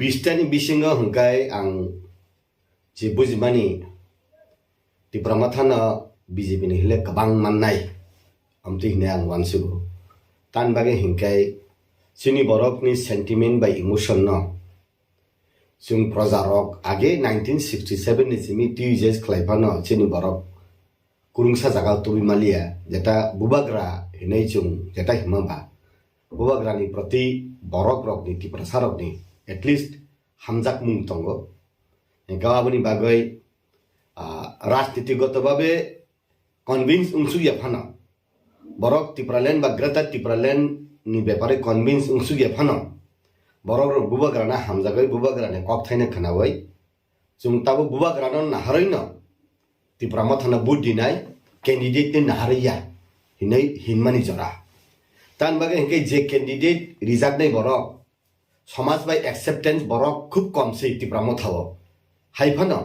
20tani bisingo hingkai ang je bujimani ti pramathana BJP ni hile kabang mannai amti hine ang wansugo tan bage hingkai chini borok ni sentiment by emotion no chung projarok age 1967 ni simi 2 years khlaipano chini borok kurungsa jaga tubi malia jeta bubagra hinai chung jeta himaba bubagra ni prati borok rok ni ti prasarok ni at least hamjak mung tongo gawabani bagai রাজনীতিগতভাবে convince উংসুগিয়া ফানো বরক টিপ্রালেন বা greater Tipraland নি ব্যাপারে convince উংসুগিয়া ফানো বরক রক বুবাগ্রানা হামজাগৈ বুবাগ্রানে কক থাইনে খানাওই जों ताबो बुबाग्रानो नाहारैनो टिप्रामा थाना बुट दिनाय कैंडिडेट नि नाहारैया हिनै हिनमानि जरा तान बागे हिंकै जे कैंडिडेट रिजार्ट नै बरक समाज बाय एक्सेप्टेंस बरक खूब कम से टिप्रामा थावो हाइफानो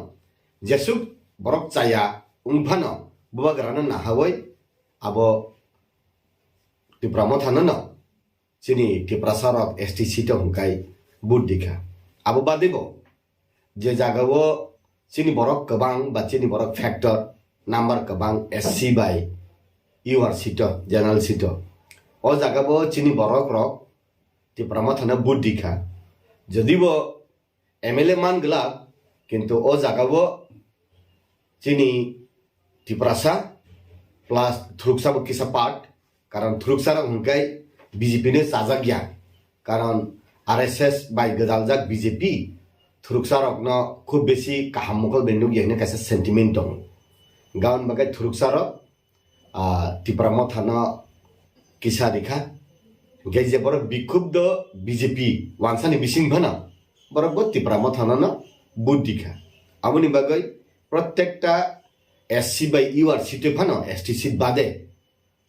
jesuk borok caya umphano bubagrano nahawai abo tipramo thanano chini tiprasarok STC to hungkai buddika abo badibo je jagao chini borok kabang ba chini borok factor number kabang SC by UR sito general sito o jagabo chini borok rok tipramo thana buddika jodibo MLA man glab কিন্তু ও জাগাবো চিনি Tiprasa plus থ্রুকসাবো কিসা part কারণ থ্রুকসারা হুঙ্কাই BJP নে সাজা গিয়া কারণ RSS by গজালজাক BJP থ্রুকসারক ন খুব বেশি কাহামকল বেন্ডু গিয়া নে কাছে সেন্টিমেন্ট দং গাউন বাগাই থ্রুকসারক টিপ্রামো থানা কিসা রেখা গাই যে বড় বিক্ষুব্ধ বিজেপি ওয়ানসানি বিসিং ভানা বড় টিপ্রামো থানা না बुद्धिखा आमुनि बागै प्रत्येकटा SC बाय UR सिटे फानो ST सिट बादे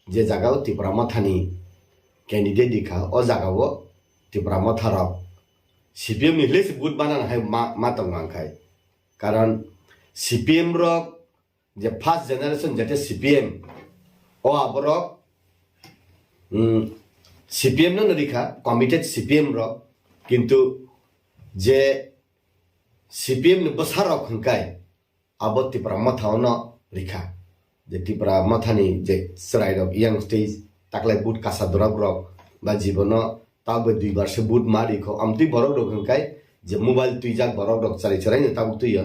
जे जागाव तिप्रामा थानि कैंडिडेट दिखा ओ जागाव तिप्रामा थारक CPM नि हलेस बुट बानान हाय मा तंगांखाय कारण CPM रक जे फर्स्ट जनरेशन जेते CPM ओ आबरक CPM न नदिखा कमिटेड CPM रक किंतु जे CPM ni besarok hengkai abot tiprama thawno rikha je tiprama thani je serai rok young stage taklai but kasa dorok rok ba jibono tabe 2 bar se but mari kho amti borok rok hengkai je mobile tuijak borok rok chari charai ni tabu tuiya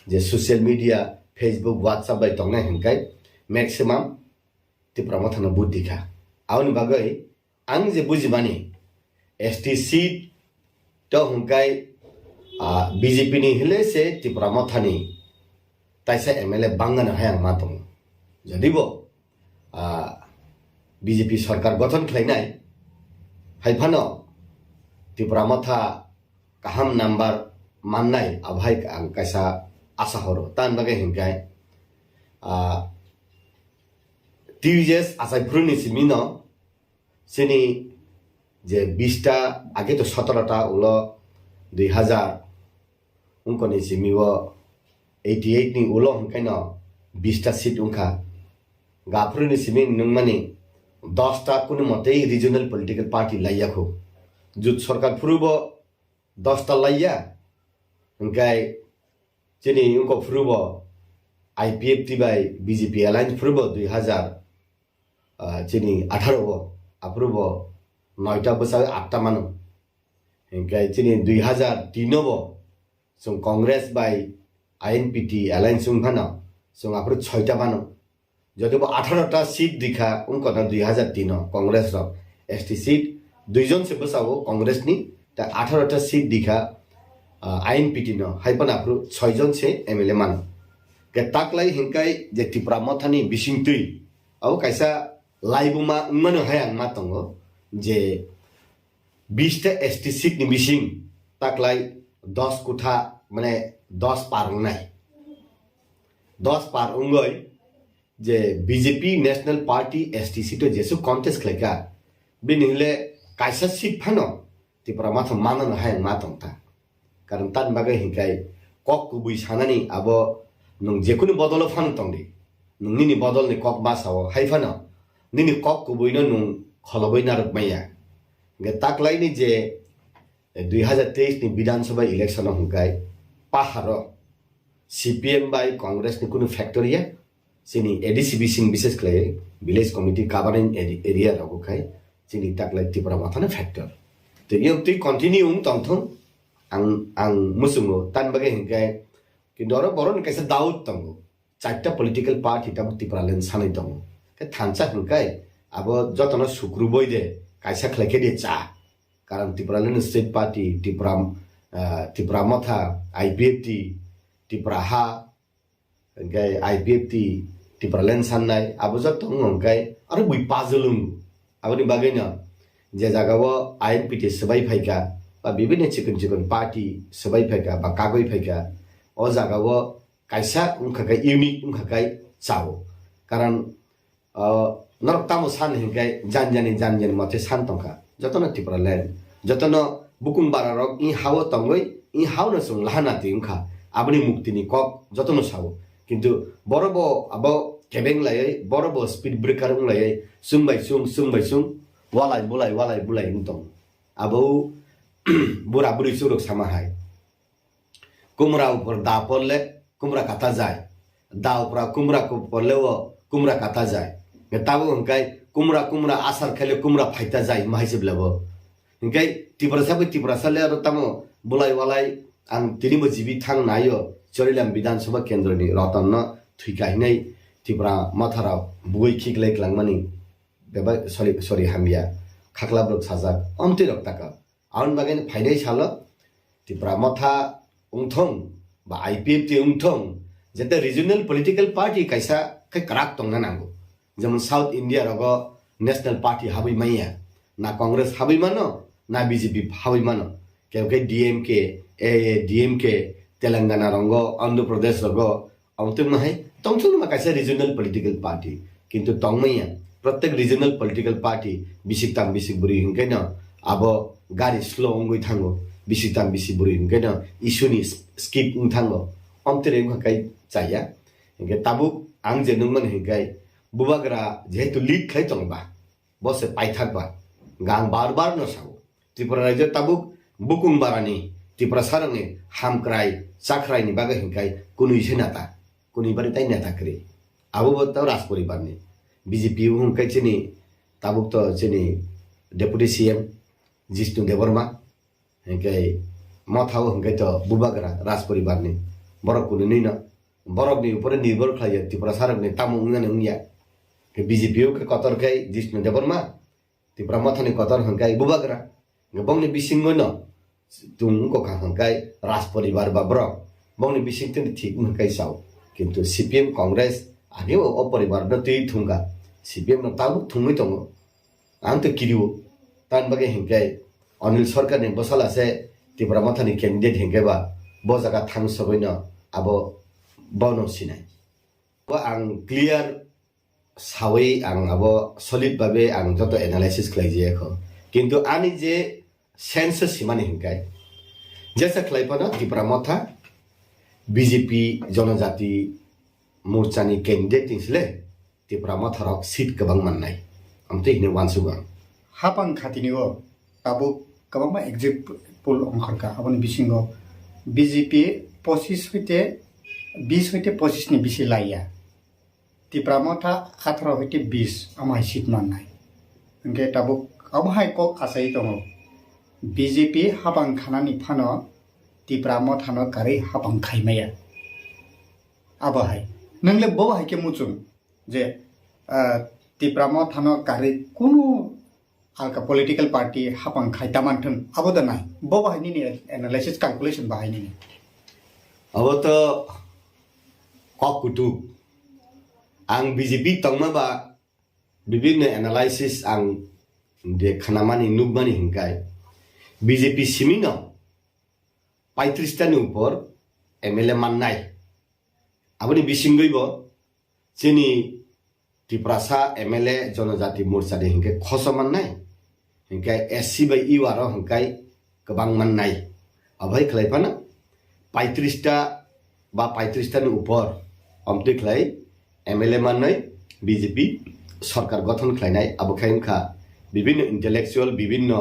je social media Facebook WhatsApp bai tongnai hengkai maximum tiprama thana but dikha awni bagai ang je bujibani ST seat to hengkai BJP ni hile se tiprama thani taisa MLA bangana hayang matong jadi bo BJP sarkar gothan khlainai haifano tiprama tha kaham number mannai abhai ang kaisa asa horo tan bagai hingkai TVS asai pruni simino sini je 20টা age to 17টা ulo 2000 उनको नि सिमिवो 88 नि उलो हंकाइनो 20टा seat उनका गाफ्रु नि सिमि नंगमानि 10टा कुनु मते regional political party लाइयाखो जुत सरकार फुरुबो 10टा लाइया उनकाय चिनि उनको फुरुबो IPF ति बाय BJP अलायंस फुरुबो 2000 चिनि 18 बो अप्रुबो 9टा बसा 8टा मानो उनकाय चिनि 2003 बो जों कांग्रेस बाय INPT अलायंस भानो जों आप्रो 6टा बानो जदिबो 18टा सीट दिखा उनको 2003 कांग्रेस र ST सीट दुइजन से बसावो कांग्रेस नि ता 18टा सीट दिखा INPT न हाइपन आप्रो 6 जन से MLA मान के ताकलाई हिंकाय जे तिप्रामा थानि बिसिंतुइ औ काइसा लाइबुमा उमनो हायां मातंगो जे 20टा ST सीट नि बिसिं ताकलाई 10 कुठा माने 10 पार उंगनाय 10 पार उंगय जे BJP नेशनल पार्टी STC तो जेसु कॉन्टेस्ट खलेका बिनिले काइसा सीट फानो तिप्रामा थ मानन हाय मातंता कारण तान बागै हिंकाय कक कुबुइ सानानि आबो नों जेकुनु बदल फानो तंदि नोंनि बदल नि कक बासाव हाइफानो निनि कक कुबुइनो नों खलबै नारक माया गे ताकलाइनि जे 2023 ni বিধানসভা ইলেকশন হংকাই পাহাড় CPM বাই কংগ্রেস ni কোনো ফ্যাক্টরিয়া sini ADCB sing বিশেষ করে ভিলেজ কমিটি কাভারিং এরিয়া রগখাই sini তাকলাই ত্রিপুরা মাথানে ফ্যাক্টর তো ইয়ং তুই কন্টিনিউ তংথং ang musungo tan bagai hingkai কিন্তু আরো বড় কাছে দাউদ তঙ্গ চারটা পলিটিক্যাল পার্টি তা ত্রিপুরা লেন সানাই তঙ্গ থানসা হংকাই আবো যতন শুক্রু বই দে কাইসা খেলাকে দিয়ে চা কারণ ত্রিপুরা লেন state party Tripura Motha IPFT Tripura হা hingkai IPFT ত্রিপুরা লেন সাননাই আবো যত হংকাই আরো বই পাজলুং আবনি বাগাই না যে জায়গাও INPT সবাই ফাইকা বা বিভিন্ন চিকন পার্টি সবাই ফাইকা বা কাগজ ফাইকা ও জায়গাও কাইসা উনখাকাই ইউনিক উনখাকাই চাও কারণ নরক তামো সান হিংকাই জানজানি মতে সান তংকা যতন ত্রিপুরা লেন যতন বুকুং বারারক ই হাও তঙ্গই ই হাও না সং লাহানাতি উনখা আবনি মুক্তিনি কক যতন সাও কিন্তু বড় আবো কেবেং লাই বড় স্পিড ব্রেকার লাই সুংবাই সুং ওয়ালাই বুলাই উন্তং আবো বুড়া বুড়ি সুরক সামাহাই কুমরা উপর দা পড়লে কুমরা কাটা যায় দা উপর কুমরা পড়লেও কুমরা কাটা যায় তাবো হংকাই কুমরা আসার খেলে কুমরা ফাইতা যায় মাহিসেবলাবো হংকাই ত্রিপুরা সালে আর তামো বুলাই ওয়ালাই আং তিনিবো জিবি থাং নাইও চরিলাম বিধানসভা কেন্দ্রনি রতন্ন থুইকাহিনাই ত্রিপুরা মাথারাও বুই খিকলাই ক্লাংমানি বেবা সরি হামিয়া খাকলাব্রক সাজাক অন্তি রক্তাকা আউন বাগান ফাইনাই সালো ত্রিপুরা মাথা উংথং বা IPFT উংথং যেটা রিজনাল পলিটিক্যাল পার্টি কাইসা খাই কারাক তংনা নাঙ্গো যেমন সাউথ ইন্ডিয়া রগ ন্যাশনাল পার্টি হাবি মাইয়া না কংগ্রেস হাবি মানো না BJP হাবি মানো কেউ DMK তেলেঙ্গানা রঙ্গ অন্ধ্রপ্রদেশ রগ অন্তিম নয় তংথং মা কাইসা রিজনাল পলিটিক্যাল পার্টি কিন্তু তংমাইয়া প্রত্যেক রিজনাল পলিটিক্যাল পার্টি বিসিকতাম বিসিক বুড়ি হিংকাই না আবো গাড়ি স্লো অঙ্গই থাঙ্গো বিসিকতাম বিসি বুড়ি হিংকাই না ইস্যুনি স্কিপ থাঙ্গো অন্তরে হিংকাই চাইয়া হিংকে তাবুক আং যে নংমান হিংকাই বুবাগরা যেহেতু লিড খাই তংবা বসে পাই থাকবা গাং বারবার ন সাও ত্রিপুরা রাজ্য তাবুক বুকুং বারানি ত্রিপুরা সারংনি হামক্রাই চাকরাইনি বাগে হিংকাই কোনো ইসে নেতা কোনো বাড়ি তাই নেতা করে আবু বত্তাও রাজ পরিবারনি BJP hungkai chini tabuk to chini deputy CM Jishnu Devarma hingkai mathao hingkai to bubagra raj poribar ni borok kunu ni na borok ni upore nirbhor khlaiya Tripura sarak ni tamu ungna ungya ke BJP ke kotor kai Jishnu Devarma Tripura mathani kotor hingkai bubagra bong ni bisingo no tung ko ka hingkai raj poribar ba borok bong ni bising tin thik hingkai sao kintu CPM Congress আগে অপরিবার তুই থুঙ্গা CPM তাও থুঙ্গই দङ আং তো কিরিও তান বাগে হিংকাই অনিল সরকার নি বসাল আছে ত্রিপুরা মাথানি ক্যান্ডিডেট হিংকাইবা ব জায়গা থাং সবইন আবো বনো সিনাই আং ক্লিয়ার সাওই আং আবো সলিড ভাবে আং যত এনালাইসিস খাইজিয়াখো কিন্তু আনি যে সেন্স সিমানি হিংকাই যেসা খাইপানা ত্রিপুরা মাথা BJP জনজাতি मोर्चानि कैंडिडेट तिंसले त्रिपुरा माथाराव सीट गोबां मोननाय आमते हिने वानसुगां हापां खातिनिओ ताबो गोबां एग्जाम्पल अंखारका आबनि बिसिंगो BJP 25 हइते 20 हइते 25 नि बिसि लाइया त्रिपुरा माथा 18 हइते 20 आमाय सीट मोननाय ओंके ताबो आमहाय को आसाय दङ BJP हापां खानानि फानो त्रिपुरा माथानो कारै हापां खाइमाया आबाहाय नंले बबाहाय के मुचुं जे त्रिपुरा माथानो कारै कुनु आलका पलिटिकल पार्टी हापां खाइतामानथों आबोदा नाय बबाहाय नि एनालाइसिस कैलकुलेशन बाहाय नि अब तो ककुटु आं BJP तंगमाबा विभिन्न एनालाइसिस आं दे खानामानि नुगमानि हिंकाय BJP सिमिनो 35 टानि ऊपर MLA माननाय आबनि बिसिंगैबो जोंनि त्रिपुरासा MLA जनजाति मोर्चा दे हिंके खस माननाय हिंके SC बाय इवार हिंकाय गोबां माननाय अबहाय खलायफाना 35 टा बा 35 टानि ऊपर अमते खलाय MLA माननाय BJP सरकार गठन खलायनाय आबखायनखा विभिन्न इंटेलेक्चुअल विभिन्न